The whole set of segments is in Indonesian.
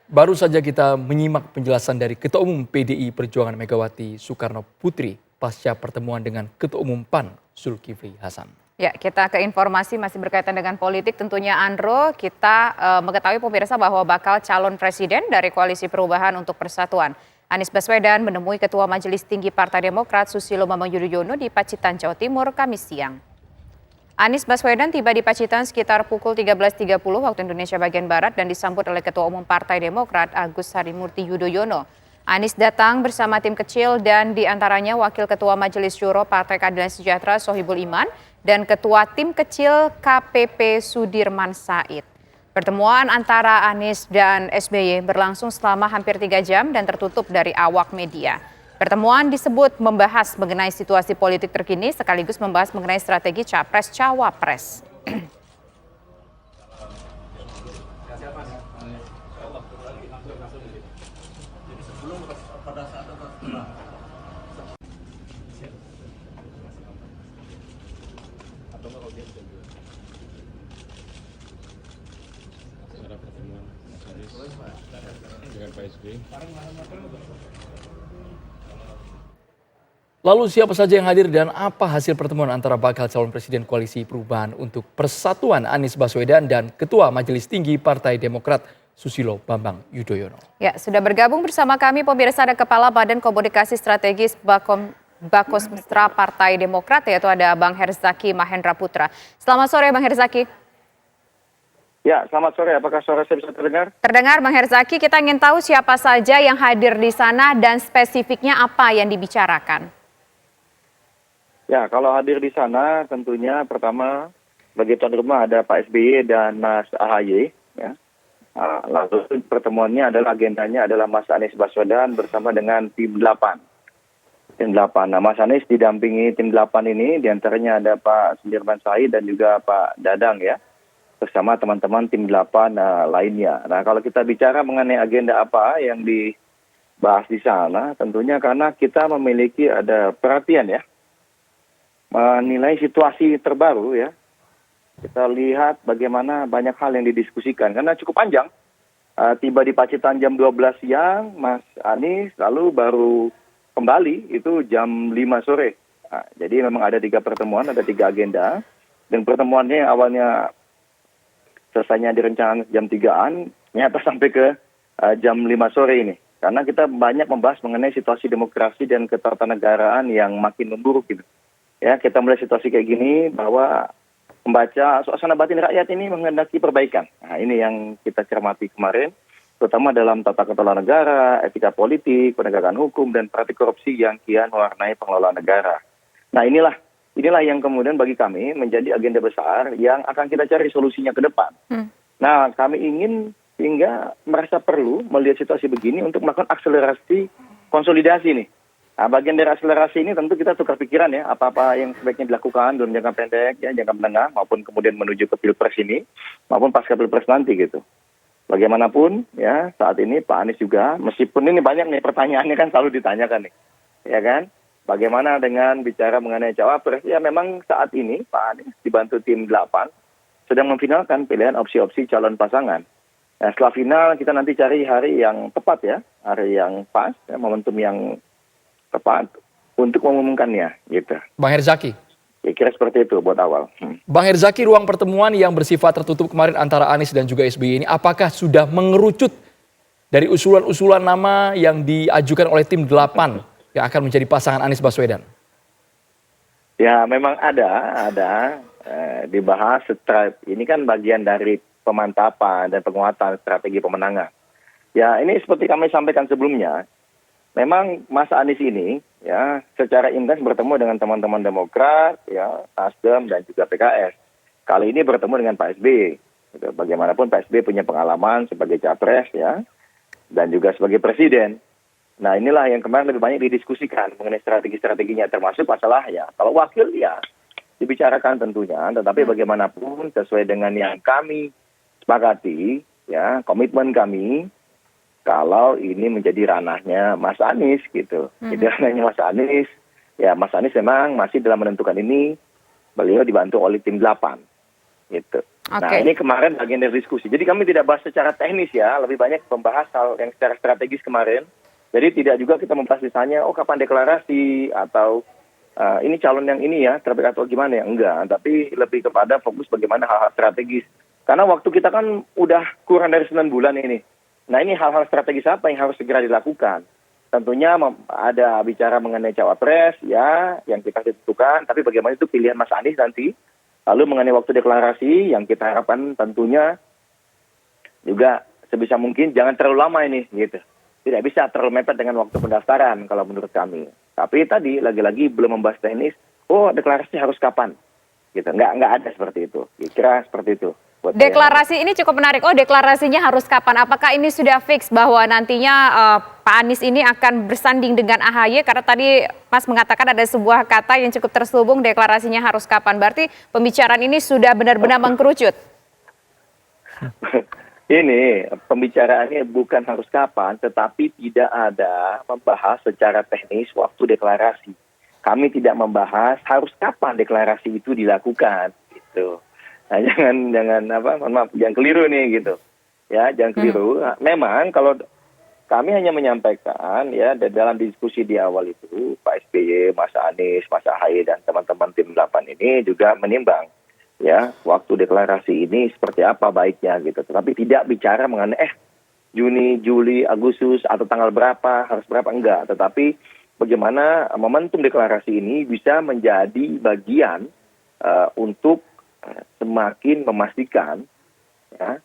Baru saja kita menyimak penjelasan dari Ketua Umum PDI Perjuangan Megawati Soekarno Putri pasca pertemuan dengan Ketua Umum PAN Zulkifli Hasan. Ya, kita ke informasi masih berkaitan dengan politik tentunya Andro. Kita mengetahui pemirsa bahwa bakal calon presiden dari Koalisi Perubahan untuk Persatuan Anies Baswedan menemui Ketua Majelis Tinggi Partai Demokrat Susilo Bambang Yudhoyono di Pacitan, Jawa Timur, Kamis siang. Anies Baswedan tiba di Pacitan sekitar pukul 13.30 waktu Indonesia bagian Barat dan disambut oleh Ketua Umum Partai Demokrat Agus Harimurti Yudhoyono. Anies datang bersama tim kecil dan diantaranya Wakil Ketua Majelis Syuro Partai Keadilan Sejahtera Sohibul Iman dan Ketua Tim Kecil KPP Sudirman Said. Pertemuan antara Anies dan SBY berlangsung selama hampir 3 jam dan tertutup dari awak media. Pertemuan disebut membahas mengenai situasi politik terkini sekaligus membahas mengenai strategi Capres-Cawapres. Ada pertemuan Mas Anies dengan Pak SBY. Lalu siapa saja yang hadir dan apa hasil pertemuan antara bakal calon presiden Koalisi Perubahan untuk Persatuan Anies Baswedan dan Ketua Majelis Tinggi Partai Demokrat Susilo Bambang Yudhoyono? Ya, sudah bergabung bersama kami pemirsa ada Kepala Badan Komunikasi Strategis Bakostra Partai Demokrat yaitu ada Bang Herzaki Mahendra Putra. Selamat sore Bang Herzaki. Ya, selamat sore. Apakah suara saya bisa terdengar? Terdengar Bang Herzaki, kita ingin tahu siapa saja yang hadir di sana dan spesifiknya apa yang dibicarakan. Ya, kalau hadir di sana tentunya pertama bagi tuan rumah ada Pak SBY dan Mas AHY. Ya. Lalu pertemuannya adalah agendanya adalah Mas Anies Baswedan bersama dengan tim 8. Tim 8. Nah, Mas Anies didampingi tim 8 ini diantaranya ada Pak Sudirman Said dan juga Pak Dadang ya. Bersama teman-teman tim 8 lainnya. Nah, kalau kita bicara mengenai agenda apa yang dibahas di sana, tentunya karena kita memiliki ada perhatian ya, menilai situasi terbaru ya. Kita lihat bagaimana banyak hal yang didiskusikan, karena cukup panjang. Tiba di Pacitan jam 12 siang, Mas Anies, lalu baru kembali itu jam 5 sore. Nah, jadi memang ada 3 pertemuan, ada 3 agenda. Dan pertemuannya yang awalnya selesainya direncanakan jam 3-an, nyata sampai ke jam 5 sore ini. Karena kita banyak membahas mengenai situasi demokrasi dan ketatanegaraan yang makin memburuk gitu. Ya, kita melihat situasi kayak gini bahwa membaca suasana batin rakyat ini menghendaki perbaikan. Nah, ini yang kita cermati kemarin, terutama dalam tata kelola negara, etika politik, penegakan hukum, dan praktik korupsi yang kian mewarnai pengelolaan negara. Nah, inilah yang kemudian bagi kami menjadi agenda besar yang akan kita cari solusinya ke depan. Nah, kami ingin sehingga merasa perlu melihat situasi begini untuk melakukan akselerasi konsolidasi nih. Nah, bagian dari akselerasi ini tentu kita tukar pikiran ya, apa-apa yang sebaiknya dilakukan dalam jangka pendek, ya, jangka menengah, maupun kemudian menuju ke Pilpres ini, maupun pasca Pilpres nanti gitu. Bagaimanapun ya, saat ini Pak Anies juga, meskipun ini banyak nih pertanyaannya kan selalu ditanyakan nih, ya kan? Bagaimana dengan bicara mengenai cawapres? Ya memang saat ini Pak Anies dibantu tim 8 sedang memfinalkan pilihan opsi-opsi calon pasangan. Nah, setelah final kita nanti cari hari yang tepat ya, hari yang pas, ya, momentum yang tepat untuk mengumumkannya gitu. Bang Herzaki. Ya, kira seperti itu buat awal. Bang Herzaki, ruang pertemuan yang bersifat tertutup kemarin antara Anies dan juga SBY ini apakah sudah mengerucut dari usulan-usulan nama yang diajukan oleh tim 8 yang akan menjadi pasangan Anies Baswedan? Ya memang ada dibahas. Ini kan bagian dari pemantapan dan penguatan strategi pemenangan. Ya ini seperti kami sampaikan sebelumnya, memang Mas Anies ini ya secara intens bertemu dengan teman-teman Demokrat, ya Nasdem dan juga PKS. Kali ini bertemu dengan Pak SBY. Gitu. Bagaimanapun Pak SBY punya pengalaman sebagai capres ya dan juga sebagai presiden. Nah inilah yang kemarin lebih banyak didiskusikan mengenai strategi-strateginya, termasuk masalah ya kalau wakil ya dibicarakan tentunya, tetapi bagaimanapun sesuai dengan yang kami sepakati ya komitmen kami. Kalau ini menjadi ranahnya Mas Anies gitu. Jadi ranahnya Mas Anies, ya Mas Anies memang masih dalam menentukan ini, beliau dibantu oleh tim 8. gitu. Nah, Oke. ini kemarin bagian dari diskusi. Jadi kami tidak bahas secara teknis ya, lebih banyak membahas hal yang secara strategis kemarin. Jadi tidak juga kita membahas misalnya, oh kapan deklarasi, atau ini calon yang ini ya, terbaik atau gimana ya, enggak. Tapi lebih kepada fokus bagaimana hal-hal strategis. Karena waktu kita kan udah kurang dari 9 bulan ini. Nah ini hal-hal strategis apa yang harus segera dilakukan? Tentunya ada bicara mengenai cawapres ya, yang kita tentukan, tapi bagaimana itu pilihan Mas Anies nanti. Lalu mengenai waktu deklarasi yang kita harapkan tentunya juga sebisa mungkin jangan terlalu lama ini gitu. Tidak bisa terlalu mepet dengan waktu pendaftaran kalau menurut kami. Tapi tadi lagi-lagi belum membahas teknis, oh deklarasi harus kapan? Gitu. Nggak ada seperti itu. Kira seperti itu. Deklarasi ini cukup menarik. Oh, deklarasinya harus kapan? Apakah ini sudah fix bahwa nantinya Pak Anies ini akan bersanding dengan AHY? Karena tadi Mas mengatakan ada sebuah kata yang cukup terselubung, deklarasinya harus kapan. Berarti pembicaraan ini sudah benar-benar mengkerucut. Ini pembicaraannya bukan harus kapan, tetapi tidak ada membahas secara teknis waktu deklarasi. Kami tidak membahas harus kapan deklarasi itu dilakukan, gitu. Nah, jangan keliru nih gitu. Ya, jangan keliru. Memang kalau kami hanya menyampaikan ya dalam diskusi di awal itu Pak SBY, Mas Anies, Mas AHY dan teman-teman tim 8 ini juga menimbang ya waktu deklarasi ini seperti apa baiknya gitu. Tetapi tidak bicara mengenai Juni, Juli, Agustus atau tanggal berapa, harus berapa enggak, tetapi bagaimana momentum deklarasi ini bisa menjadi bagian untuk semakin memastikan ya,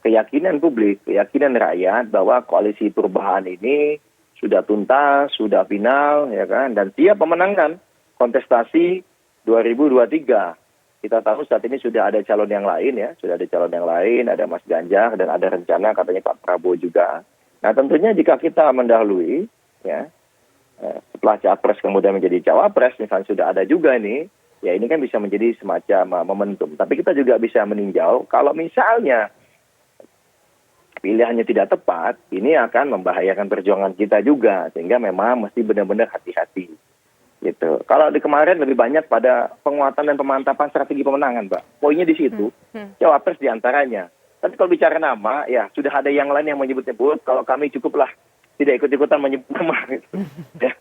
keyakinan publik, keyakinan rakyat bahwa koalisi perubahan ini sudah tuntas, sudah final, ya kan, dan siap memenangkan kontestasi 2023. Kita tahu saat ini sudah ada calon yang lain ya, ada Mas Ganjar dan ada rencana katanya Pak Prabowo juga. Nah tentunya jika kita mendahului ya, setelah capres kemudian menjadi cawapres, misalnya sudah ada juga nih, ya ini kan bisa menjadi semacam momentum. Tapi kita juga bisa meninjau kalau misalnya pilihannya tidak tepat, ini akan membahayakan perjuangan kita juga. Sehingga memang mesti benar-benar hati-hati. Gitu. Kalau di kemarin lebih banyak pada penguatan dan pemantapan strategi pemenangan, Mbak. Poinnya di situ, cawapres diantaranya. Tapi kalau bicara nama, ya sudah ada yang lain yang menyebut-nyebut. Kalau kami cukuplah tidak ikut-ikutan menyebut nama. Gitu. Ya.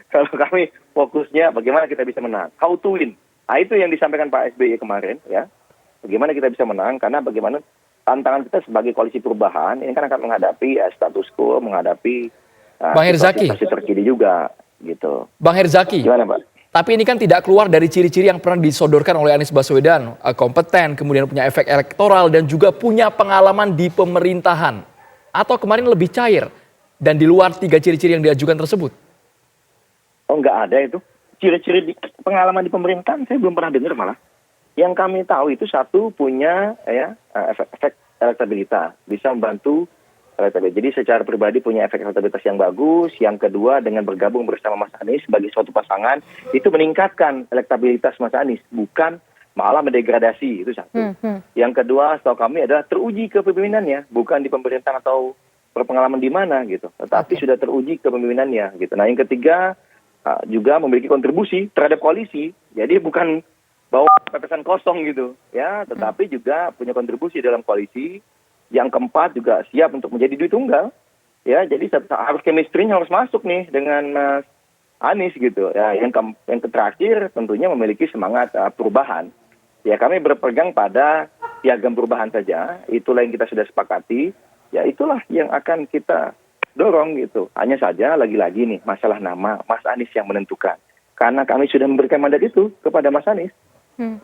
Kalau kami fokusnya bagaimana kita bisa menang, how to win. Nah itu yang disampaikan Pak SBY kemarin ya. Bagaimana kita bisa menang, karena bagaimana tantangan kita sebagai koalisi perubahan ini kan akan menghadapi status quo, menghadapi Bang Herzaki terkini juga gitu. Bang Herzaki, gimana Pak? Tapi ini kan tidak keluar dari ciri-ciri yang pernah disodorkan oleh Anies Baswedan, kompeten, kemudian punya efek elektoral dan juga punya pengalaman di pemerintahan. Atau kemarin lebih cair dan di luar 3 ciri-ciri yang diajukan tersebut? Oh nggak ada itu. Ciri-ciri pengalaman di pemerintahan saya belum pernah dengar malah. Yang kami tahu itu satu punya ya efek elektabilitas, bisa membantu elektabilitas. Jadi secara pribadi punya efek elektabilitas yang bagus. Yang kedua dengan bergabung bersama Mas Anies sebagai suatu pasangan itu meningkatkan elektabilitas Mas Anies, bukan malah mendegradasi, itu satu. Yang kedua setahu kami adalah teruji kepemimpinannya, bukan di pemerintahan atau berpengalaman di mana gitu, tetapi sudah teruji kepemimpinannya gitu. Nah yang ketiga juga memiliki kontribusi terhadap koalisi. Jadi bukan bawa pepesan kosong gitu ya, tetapi juga punya kontribusi dalam koalisi. Yang keempat juga siap untuk menjadi duit tunggal. Ya, jadi harus chemistry-nya harus masuk nih dengan Mas Anies gitu. Ya, yang terakhir tentunya memiliki semangat perubahan. Ya, kami berpegang pada piagam perubahan saja. Itulah yang kita sudah sepakati. Ya, itulah yang akan kita dorong gitu. Hanya saja lagi-lagi nih masalah nama Mas Anies yang menentukan. Karena kami sudah memberikan mandat itu kepada Mas Anies.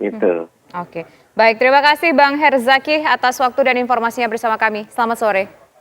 Gitu. Oke. Baik, terima kasih Bang Herzaki atas waktu dan informasinya bersama kami. Selamat sore.